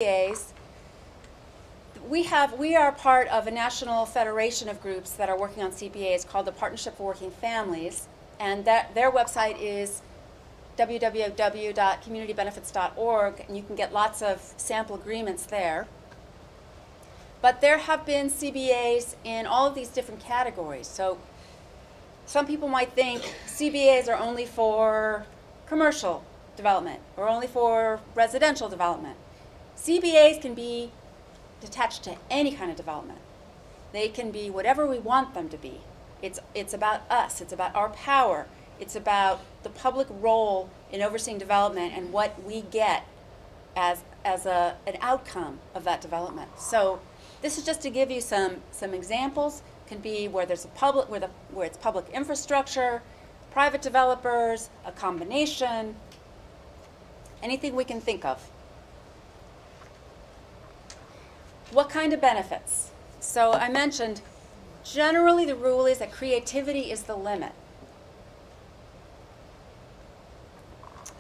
CBAs, we are part of a national federation of groups that are working on CBAs called the Partnership for Working Families, and their website is www.communitybenefits.org, and you can get lots of sample agreements there. But there have been CBAs in all of these different categories. So some people might think CBAs are only for commercial development or only for residential development. CBAs can be attached to any kind of development. They can be whatever we want them to be. It's about us. It's about our power. It's about the public role in overseeing development and what we get as an outcome of that development. So this is just to give you some examples. It can be where there's a public, where it's public infrastructure, private developers, a combination, anything we can think of. What kind of benefits? So I mentioned, generally the rule is that creativity is the limit.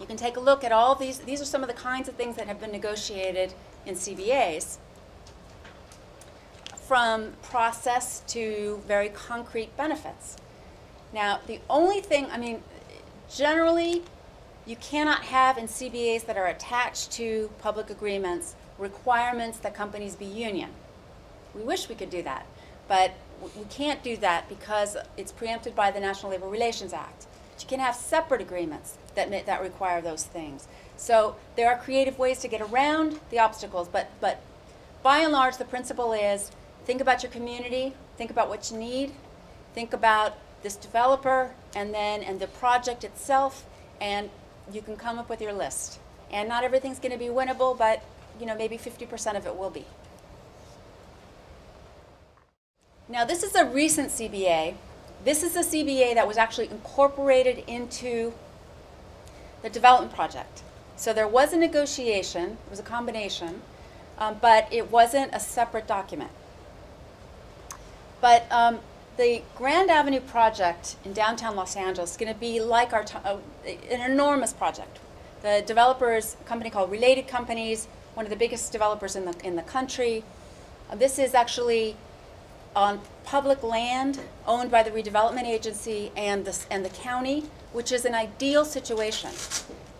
You can take a look at all these. These are some of the kinds of things that have been negotiated in CBAs, from process to very concrete benefits. Now, the only thing, generally, you cannot have in CBAs that are attached to public agreements requirements that companies be union. We wish we could do that, but we can't do that because it's preempted by the National Labor Relations Act. But you can have separate agreements that require those things. So there are creative ways to get around the obstacles, but by and large, the principle is think about your community, think about what you need, think about this developer and the project itself, and you can come up with your list. And not everything's going to be winnable, but maybe 50% of it will be. Now, this is a recent CBA. This is a CBA that was actually incorporated into the development project. So there was a negotiation, it was a combination, but it wasn't a separate document. But the Grand Avenue project in downtown Los Angeles is going to be like an enormous project. The developers, a company called Related Companies, one of the biggest developers in the country. This is actually on public land owned by the redevelopment agency and the county, which is an ideal situation.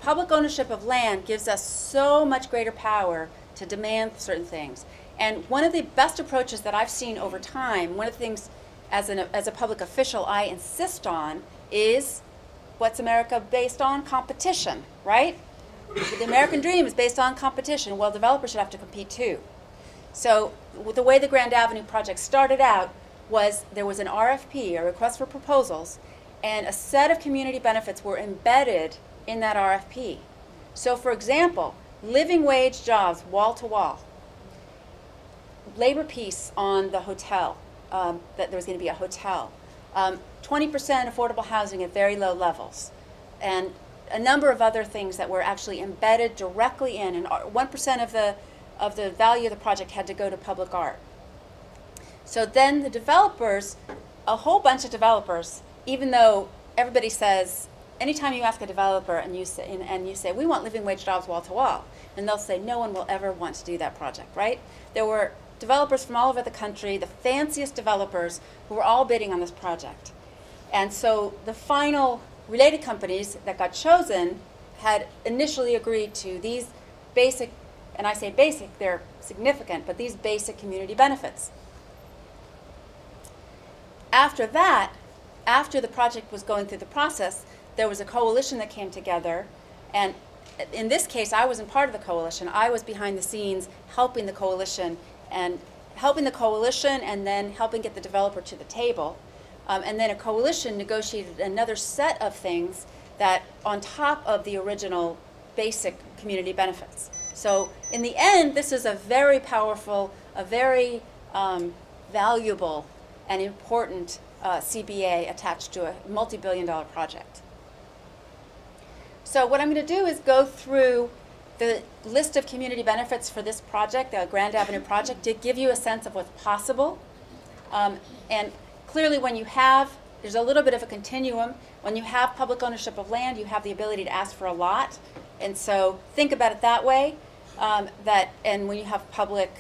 Public ownership of land gives us so much greater power to demand certain things. And one of the best approaches that I've seen over time, one of the things as a public official I insist on is, what's America based on? Competition, right? The American dream is based on competition. Well, developers should have to compete too. So the way the Grand Avenue project started out was there was an RFP, a request for proposals, and a set of community benefits were embedded in that RFP. So for example, living wage jobs wall to wall, labor peace on the hotel, that there was going to be a hotel, 20% affordable housing at very low levels, and a number of other things that were actually embedded directly in, and 1% of the value of the project had to go to public art. So then the developers, a whole bunch of developers, even though everybody says, anytime you ask a developer and you say, we want living wage jobs wall to wall, and they'll say, no one will ever want to do that project, right? There were developers from all over the country, the fanciest developers, who were all bidding on this project. And so the final Related Companies that got chosen had initially agreed to these basic, and I say basic, they're significant, but these basic community benefits. After that, after the project was going through the process, there was a coalition that came together, and in this case, I wasn't part of the coalition. I was behind the scenes helping the coalition and then helping get the developer to the table. And then a coalition negotiated another set of things that on top of the original basic community benefits. So in the end, this is a very powerful, a very valuable and important CBA attached to a multi-billion-dollar project. So what I'm going to do is go through the list of community benefits for this project, the Grand Avenue project, to give you a sense of what's possible. And clearly when you have, there's a little bit of a continuum. When you have public ownership of land, you have the ability to ask for a lot. And so think about it that way. And when you have public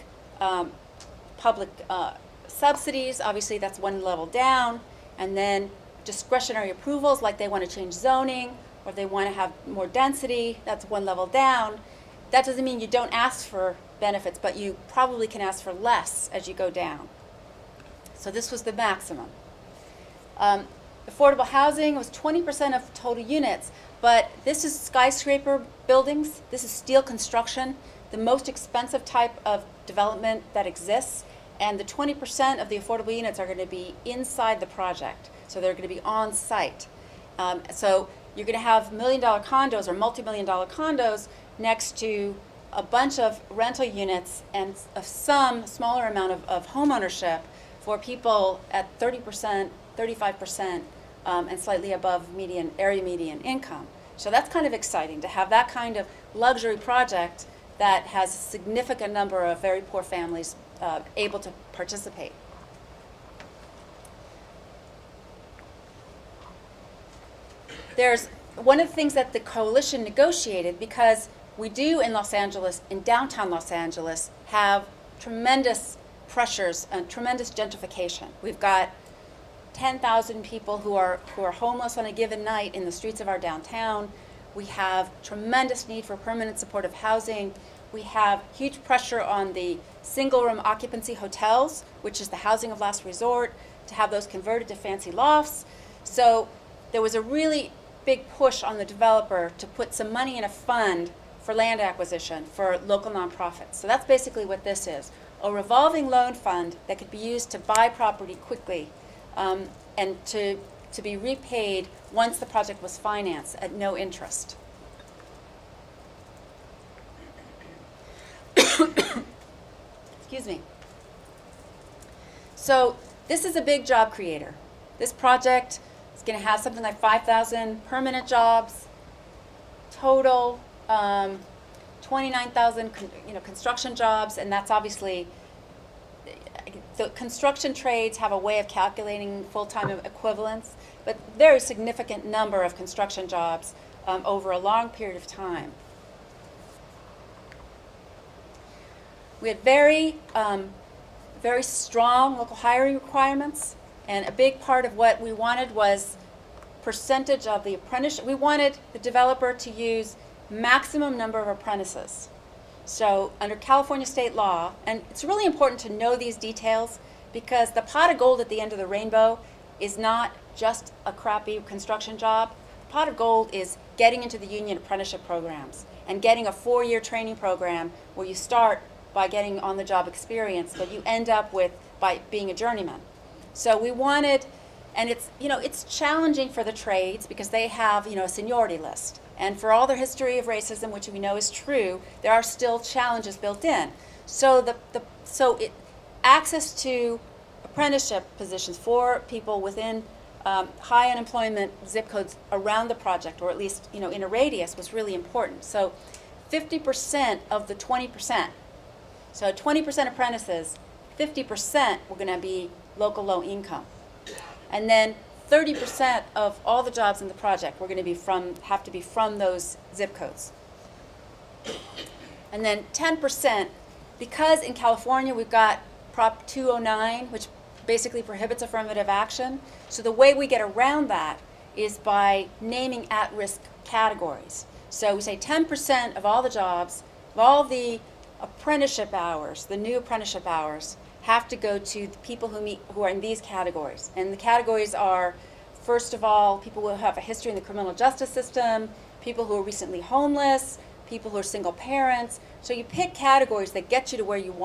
subsidies, obviously that's one level down, and then discretionary approvals, like they want to change zoning or they want to have more density, that's one level down. That doesn't mean you don't ask for benefits, but you probably can ask for less as you go down. So this was the maximum. Affordable housing was 20% of total units, but this is skyscraper buildings. This is steel construction, the most expensive type of development that exists, and the 20% of the affordable units are going to be inside the project, so they're going to be on site. So you're going to have million-dollar condos or multi-million-dollar condos next to a bunch of rental units and some smaller amount of home ownership for people at 30%, 35%, and slightly above area median income. So that's kind of exciting to have that kind of luxury project that has a significant number of very poor families able to participate. There's one of the things that the coalition negotiated, because we do in Los Angeles, in downtown Los Angeles, have tremendous pressures and tremendous gentrification. We've got 10,000 people who are homeless on a given night in the streets of our downtown. We have tremendous need for permanent supportive housing. We have huge pressure on the single-room occupancy hotels, which is the housing of last resort, to have those converted to fancy lofts. So there was a really big push on the developer to put some money in a fund for land acquisition for local nonprofits. So that's basically what this is, a revolving loan fund that could be used to buy property quickly and to be repaid once the project was financed at no interest. Excuse me. So this is a big job creator. This project is going to have something like 5,000 permanent jobs, total 29,000 construction jobs, and that's obviously, the construction trades have a way of calculating full-time equivalents, but very significant number of construction jobs over a long period of time. We had very strong local hiring requirements, and a big part of what we wanted was percentage of the apprenticeship. We wanted the developer to use maximum number of apprentices. So under California state law, and it's really important to know these details because the pot of gold at the end of the rainbow is not just a crappy construction job. The pot of gold is getting into the union apprenticeship programs and getting a 4-year training program where you start by getting on-the-job experience, but you end up by being a journeyman. So we wanted, and it's challenging for the trades because they have a seniority list. And for all their history of racism, which we know is true, there are still challenges built in. So access to apprenticeship positions for people within high unemployment zip codes around the project, or at least in a radius, was really important. So 50% of the 20%. So 20% apprentices, 50% were going to be local low income. And then 30% of all the jobs in the project were going to have to be from those zip codes. And then 10%, because in California we've got Prop 209, which basically prohibits affirmative action. So the way we get around that is by naming at-risk categories. So we say 10% of all the jobs, of all the apprenticeship hours, the new apprenticeship hours, have to go to the people who are in these categories. And the categories are, first of all, people who have a history in the criminal justice system, people who are recently homeless, people who are single parents. So you pick categories that get you to where you want.